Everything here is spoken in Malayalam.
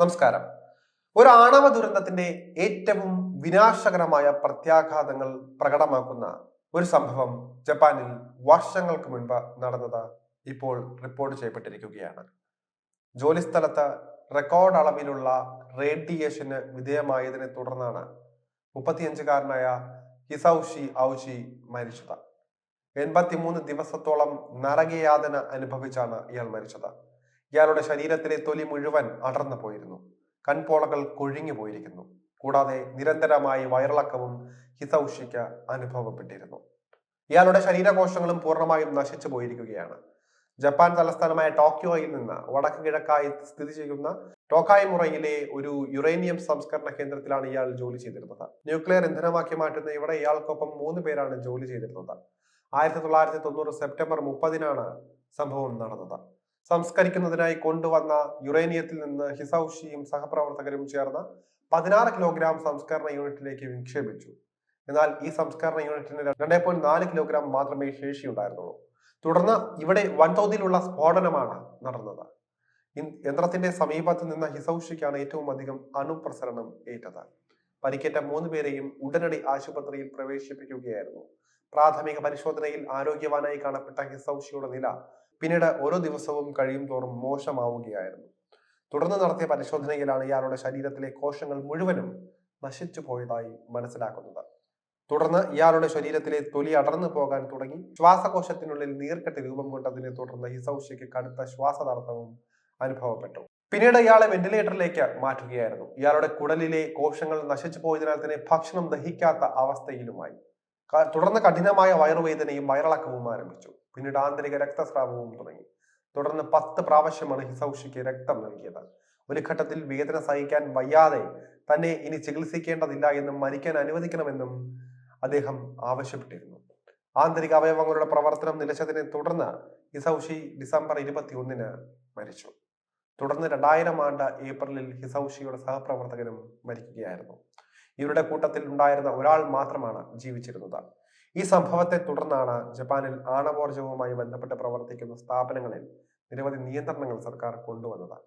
നമസ്കാരം. ഒരു ആണവ ദുരന്തത്തിന്റെ ഏറ്റവും വിനാശകരമായ പ്രത്യാഘാതങ്ങൾ പ്രകടമാക്കുന്ന ഒരു സംഭവം ജപ്പാനിൽ വർഷങ്ങൾക്ക് മുൻപ് നടന്നത് ഇപ്പോൾ റിപ്പോർട്ട് ചെയ്യപ്പെട്ടിരിക്കുകയാണ്. ജോലിസ്ഥലത്ത് റെക്കോർഡ് അളവിലുള്ള റേഡിയേഷന് വിധേയമായതിനെ തുടർന്നാണ് 35-കാരനായ ഹിസൌഷി ഔഷി മരിച്ചത്. 83 ദിവസത്തോളം നരകയാതന അനുഭവിച്ചാണ് ഇയാൾ മരിച്ചത്. ഇയാളുടെ ശരീരത്തിലെ തൊലി മുഴുവൻ അടർന്നു പോയിരുന്നു. കൺപോളകൾ കൊഴിഞ്ഞു പോയിരിക്കുന്നു. കൂടാതെ നിരന്തരമായി വയറിളക്കവും ഹിസൌഷിക്ക് അനുഭവപ്പെട്ടിരുന്നു. ഇയാളുടെ ശരീരകോശങ്ങളും പൂർണ്ണമായും നശിച്ചു പോയിരിക്കുകയാണ്. ജപ്പാൻ തലസ്ഥാനമായ ടോക്കിയോയിൽ നിന്ന് വടക്ക് കിഴക്കായി സ്ഥിതി ചെയ്യുന്ന ടോക്കായ്മുറയിലെ ഒരു യുറേനിയം സംസ്കരണ കേന്ദ്രത്തിലാണ് ഇയാൾ ജോലി ചെയ്തിരുന്നത്. ന്യൂക്ലിയർ ഇന്ധനമാക്കി മാറ്റുന്ന ഇവിടെ ഇയാൾക്കൊപ്പം 3 പേരാണ് ജോലി ചെയ്തിരുന്നത്. 1990 സെപ്റ്റംബർ 30-നാണ് സംഭവം നടന്നത്. സംസ്കരിക്കുന്നതിനായി കൊണ്ടുവന്ന യുറേനിയത്തിൽ നിന്ന് ഹിസൌഷിയും സഹപ്രവർത്തകരും ചേർന്ന് 16 കിലോഗ്രാം സംസ്കരണ യൂണിറ്റിലേക്ക് നിക്ഷേപിച്ചു. എന്നാൽ ഈ സംസ്കരണ യൂണിറ്റിന് 2.4 കിലോഗ്രാം മാത്രമേ ശേഷിയുണ്ടായിരുന്നുള്ളൂ. തുടർന്ന് ഇവിടെ വൻതോതിലുള്ള സ്ഫോടനമാണ് നടന്നത്. യന്ത്രത്തിന്റെ സമീപത്ത് നിന്ന ഹിസൌഷിക്കാണ് ഏറ്റവും അധികം അണുപ്രസരണം ഏറ്റത്. പരിക്കേറ്റ 3 പേരെയും ഉടനടി ആശുപത്രിയിൽ പ്രവേശിപ്പിക്കുകയായിരുന്നു. പ്രാഥമിക പരിശോധനയിൽ ആരോഗ്യവാനായി കാണപ്പെട്ട ഹിസൌഷിയുടെ നില പിന്നീട് ഓരോ ദിവസവും കഴിയും തോറും മോശമാവുകയായിരുന്നു. തുടർന്ന് നടത്തിയ പരിശോധനയിലാണ് ഇയാളുടെ ശരീരത്തിലെ കോശങ്ങൾ മുഴുവനും നശിച്ചു പോയതായി മനസ്സിലാക്കുന്നത്. തുടർന്ന് ഇയാളുടെ ശരീരത്തിലെ തൊലി അടർന്നു പോകാൻ തുടങ്ങി. ശ്വാസകോശത്തിനുള്ളിൽ നീർക്കെട്ട് രൂപം കൊണ്ടതിനെ തുടർന്ന് ഹിസൌഷിക്ക് കടുത്ത ശ്വാസതടസ്സവും അനുഭവപ്പെട്ടു. പിന്നീട് ഇയാളെ വെന്റിലേറ്ററിലേക്ക് മാറ്റുകയായിരുന്നു. ഇയാളുടെ കുടലിലെ കോശങ്ങൾ നശിച്ചു പോയതിനാൽ തന്നെ ഭക്ഷണം ദഹിക്കാത്ത അവസ്ഥയിലുമായി. തുടർന്ന് കഠിനമായ വയറുവേദനയും വയറിളക്കവും ആരംഭിച്ചു. പിന്നീട് ആന്തരിക രക്തസ്രാവവും തുടങ്ങി. തുടർന്ന് 10 പ്രാവശ്യമാണ് ഹിസൌഷിക്ക് രക്തം നൽകിയത്. ഒരു ഘട്ടത്തിൽ വേദന സഹിക്കാൻ വയ്യാതെ തന്നെ ഇനി ചികിത്സിക്കേണ്ടതില്ല എന്നും മരിക്കാൻ അനുവദിക്കണമെന്നും അദ്ദേഹം ആവശ്യപ്പെട്ടിരുന്നു. ആന്തരിക അവയവങ്ങളുടെ പ്രവർത്തനം നിലച്ചതിനെ തുടർന്ന് ഹിസൌഷി ഡിസംബർ 21-ന് മരിച്ചു. തുടർന്ന് 2000 ഏപ്രിലിൽ ഹിസൌഷിയുടെ സഹപ്രവർത്തകനും മരിക്കുകയായിരുന്നു. ഇവരുടെ കൂട്ടത്തിൽ ഉണ്ടായിരുന്ന ഒരാൾ മാത്രമാണ് ജീവിച്ചിരുന്നത്. ഈ സംഭവത്തെ തുടർന്നാണ് ജപ്പാനിൽ ആണവോർജവുമായി ബന്ധപ്പെട്ട് പ്രവർത്തിക്കുന്ന സ്ഥാപനങ്ങളിൽ നിരവധി നിയന്ത്രണങ്ങൾ സർക്കാർ കൊണ്ടുവന്നത്.